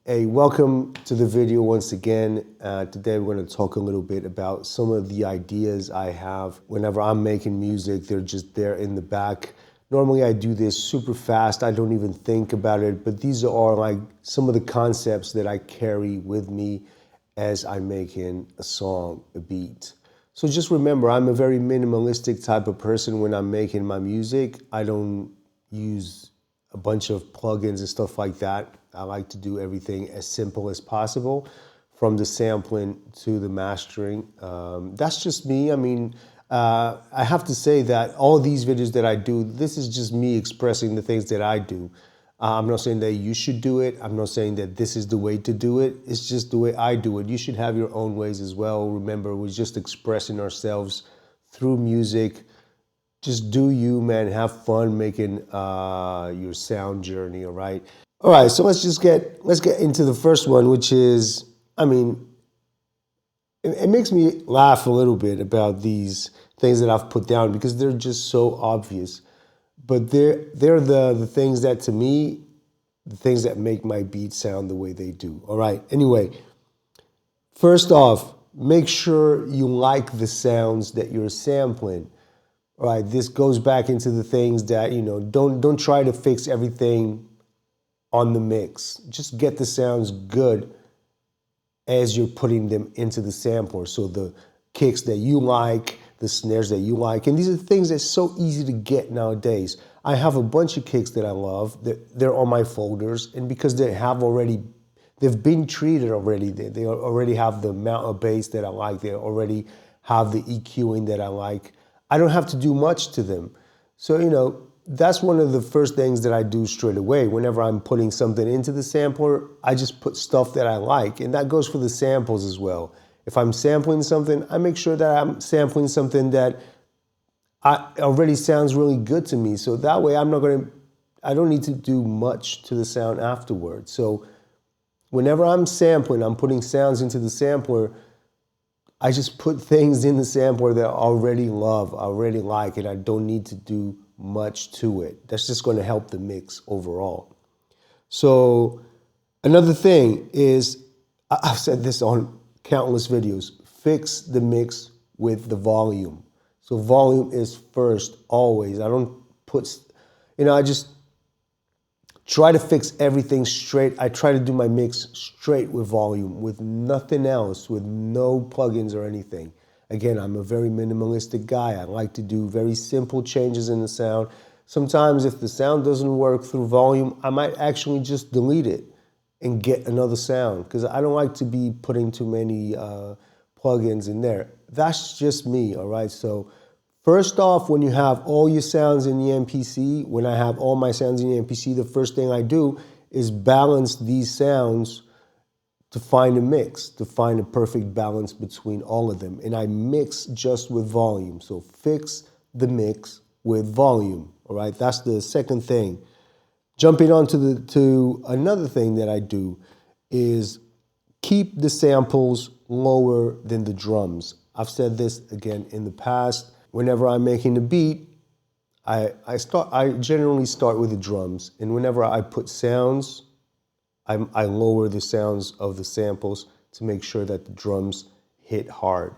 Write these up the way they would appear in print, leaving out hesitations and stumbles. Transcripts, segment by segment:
Hey, welcome to the video once again. Today we're going to talk a little bit about some of the ideas I have whenever I'm making music. They're just there in the back. Normally I do this super fast. I don't even think about it, but these are like some of the concepts that I carry with me as I'm making a song, a beat. So just remember, I'm a very minimalistic type of person when I'm making my music. I don't use a bunch of plugins and stuff like that. I like to do everything as simple as possible, from the sampling to the mastering. That's just me. I mean, I have to say that all these videos that I do, this is just me expressing the things that I do. I'm not saying that you should do it. I'm not saying that this is the way to do it. It's just the way I do it. You should have your own ways as well. Remember, we're just expressing ourselves through music. Just do you, man. Have fun making your sound journey, all right? All right, so let's get into the first one, which is, I mean, it makes me laugh a little bit about these things that I've put down because they're just so obvious. But they're the things that, to me, the things that make my beats sound the way they do. All right, anyway, first off, make sure you like the sounds that you're sampling. All right, this goes back into the things that, don't try to fix everything on the mix. Just get the sounds good as you're putting them into the sampler. So the kicks that you like, the snares that you like, and these are things that's so easy to get nowadays. I have a bunch of kicks that I love. They're on my folders, and because they've been treated already. They already have the amount of bass that I like. They already have the EQing that I like. I don't have to do much to them. So, that's one of the first things that I do straight away. Whenever I'm putting something into the sampler, I just put stuff that I like. And that goes for the samples as well. If I'm sampling something, I make sure that I'm sampling something that already sounds really good to me. So that way I don't need to do much to the sound afterwards. So whenever I'm sampling, I'm putting sounds into the sampler, I just put things in the sampler that I already love, I already like, and I don't need to do much to it. That's just going to help the mix overall. So another thing is, I've said this on countless videos, fix the mix with the volume. So volume is first, always. I don't put, I just try to fix everything straight. I try to do my mix straight with volume, with nothing else, with no plugins or anything. Again, I'm a very minimalistic guy. I like to do very simple changes in the sound. Sometimes if the sound doesn't work through volume, I might actually just delete it and get another sound because I don't like to be putting too many plugins in there. That's just me, all right? So first off, when you have all your sounds in the MPC, when I have all my sounds in the MPC, the first thing I do is balance these sounds to find a mix, to find a perfect balance between all of them. And I mix just with volume. So fix the mix with volume, all right? That's the second thing. Jumping on to another thing that I do is keep the samples lower than the drums. I've said this again in the past. Whenever I'm making a beat, I generally start with the drums. And whenever I put sounds, I lower the sounds of the samples to make sure that the drums hit hard.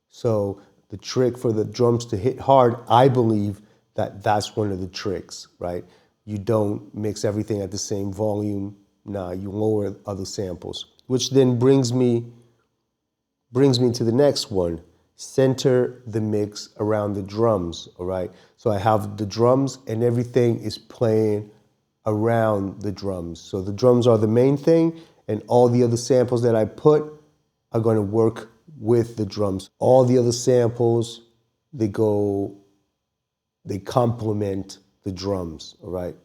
So the trick for the drums to hit hard, I believe that that's one of the tricks, right? You don't mix everything at the same volume. Nah, you lower other samples, which then brings me to the next one. Center the mix around the drums, all right? So I have the drums and everything is playing around the drums. So the drums are the main thing, and all the other samples that I put are going to work with the drums. All the other samples, they complement the drums, all right?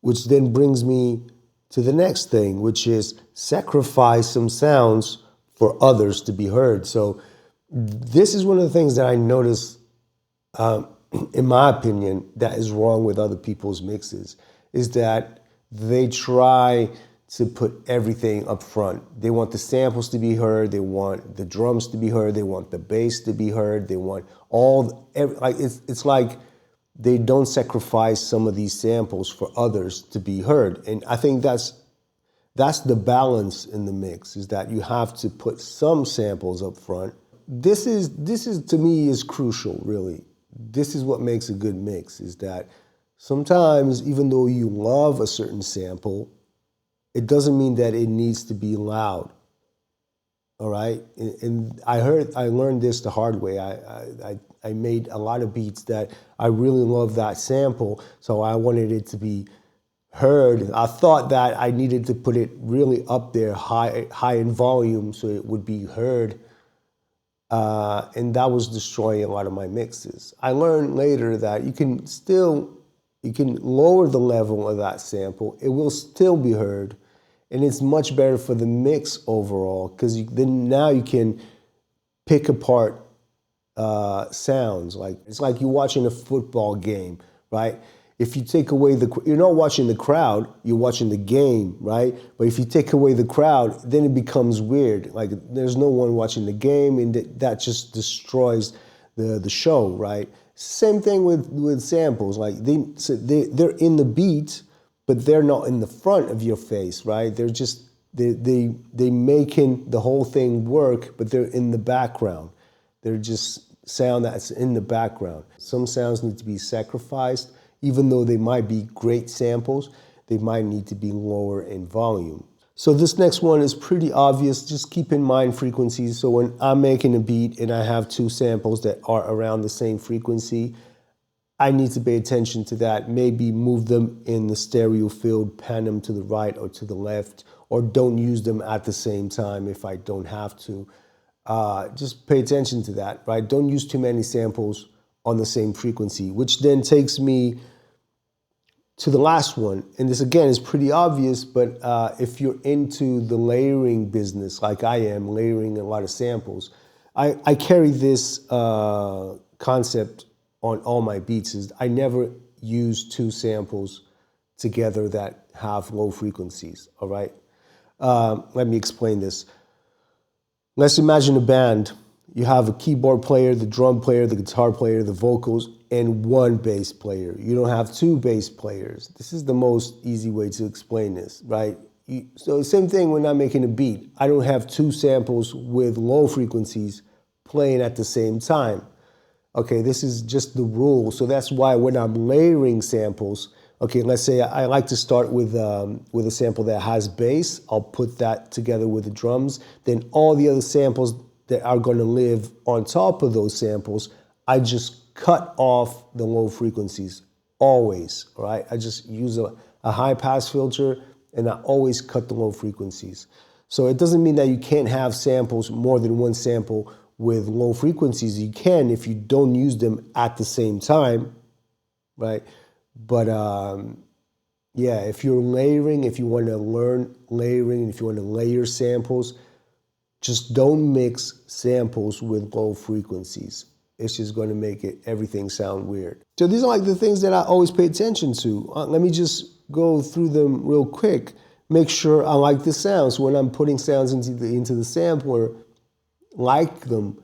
Which then brings me to the next thing, which is sacrifice some sounds for others to be heard. So this is one of the things that I notice, in my opinion, that is wrong with other people's mixes, is that they try to put everything up front. They want the samples to be heard, they want the drums to be heard, they want the bass to be heard, they want it's like they don't sacrifice some of these samples for others to be heard. And I think that's That's the balance in the mix, is that you have to put some samples up front. This is to me is crucial, really. This is what makes a good mix, is that sometimes even though you love a certain sample, it doesn't mean that it needs to be loud. All right, and I learned this the hard way. I made a lot of beats that I really love that sample, so I wanted it to be heard. I thought that I needed to put it really up there, high in volume, so it would be heard, and that was destroying a lot of my mixes. I learned later that you can lower the level of that sample. It will still be heard. And it's much better for the mix overall, because then now you can pick apart sounds. Like it's like you're watching a football game, right? If you take away you're not watching the crowd, you're watching the game, right? But if you take away the crowd, then it becomes weird. Like there's no one watching the game, and that just destroys the show, right? Same thing with samples. Like they're in the beat, but they're not in the front of your face, right? They're just, they making the whole thing work, but they're in the background. They're just sound that's in the background. Some sounds need to be sacrificed, even though they might be great samples, they might need to be lower in volume. So this next one is pretty obvious. Just keep in mind frequencies. So when I'm making a beat and I have two samples that are around the same frequency, I need to pay attention to that. Maybe move them in the stereo field, pan them to the right or to the left, or don't use them at the same time if I don't have to. Just pay attention to that, right? Don't use too many samples on the same frequency, which then takes me to the last one. And this, again, is pretty obvious, but if you're into the layering business, like I am, layering a lot of samples, I carry this concept on all my beats. Is I never use two samples together that have low frequencies, all right? Let me explain this. Let's imagine a band. You have a keyboard player, the drum player, the guitar player, the vocals, and one bass player. You don't have two bass players. This is the most easy way to explain this, right? So same thing when I'm making a beat. I don't have two samples with low frequencies playing at the same time. Okay, this is just the rule. So that's why when I'm layering samples, okay, let's say I like to start with a sample that has bass. I'll put that together with the drums. Then all the other samples that are going to live on top of those samples, I just cut off the low frequencies, always, all right? I just use a high pass filter, and I always cut the low frequencies. So it doesn't mean that you can't have samples, more than one sample with low frequencies. You can if you don't use them at the same time, right? But yeah, if you're layering, if you want to learn layering, if you want to layer samples, just don't mix samples with low frequencies. It's just going to make everything sound weird. So these are like the things that I always pay attention to. Let me just go through them real quick. Make sure I like the sounds. When I'm putting sounds into the sampler, like them.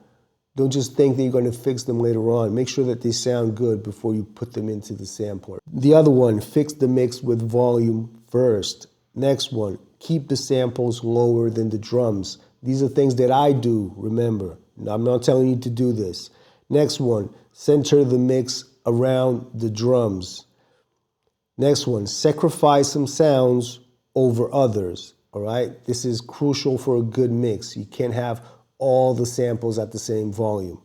Don't just think that you're going to fix them later on. Make sure that they sound good before you put them into the sampler. The other one, fix the mix with volume first. Next one, keep the samples lower than the drums. These are things that I do, remember. I'm not telling you to do this. Next one, center the mix around the drums. Next one, sacrifice some sounds over others, all right? This is crucial for a good mix. You can't have all the samples at the same volume.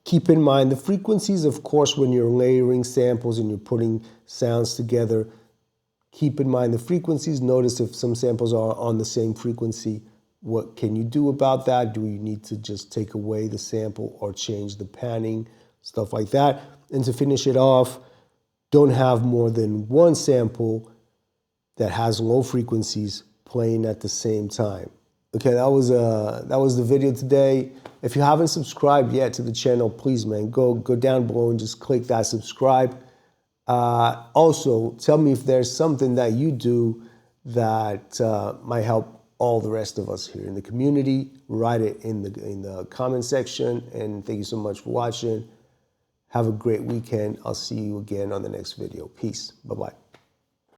Keep in mind the frequencies, of course, when you're layering samples and you're putting sounds together. Keep in mind the frequencies. Notice if some samples are on the same frequency. What can you do about that? Do you need to just take away the sample or change the panning, stuff like that? And to finish it off, don't have more than one sample that has low frequencies playing at the same time. Okay, that was the video today. If you haven't subscribed yet to the channel, please, man, go down below and just click that subscribe. Also, tell me if there's something that you do that might help all the rest of us here in the community. Write it in the comment section. And thank you so much for watching. Have a great weekend. I'll see you again on the next video. Peace. Bye-bye.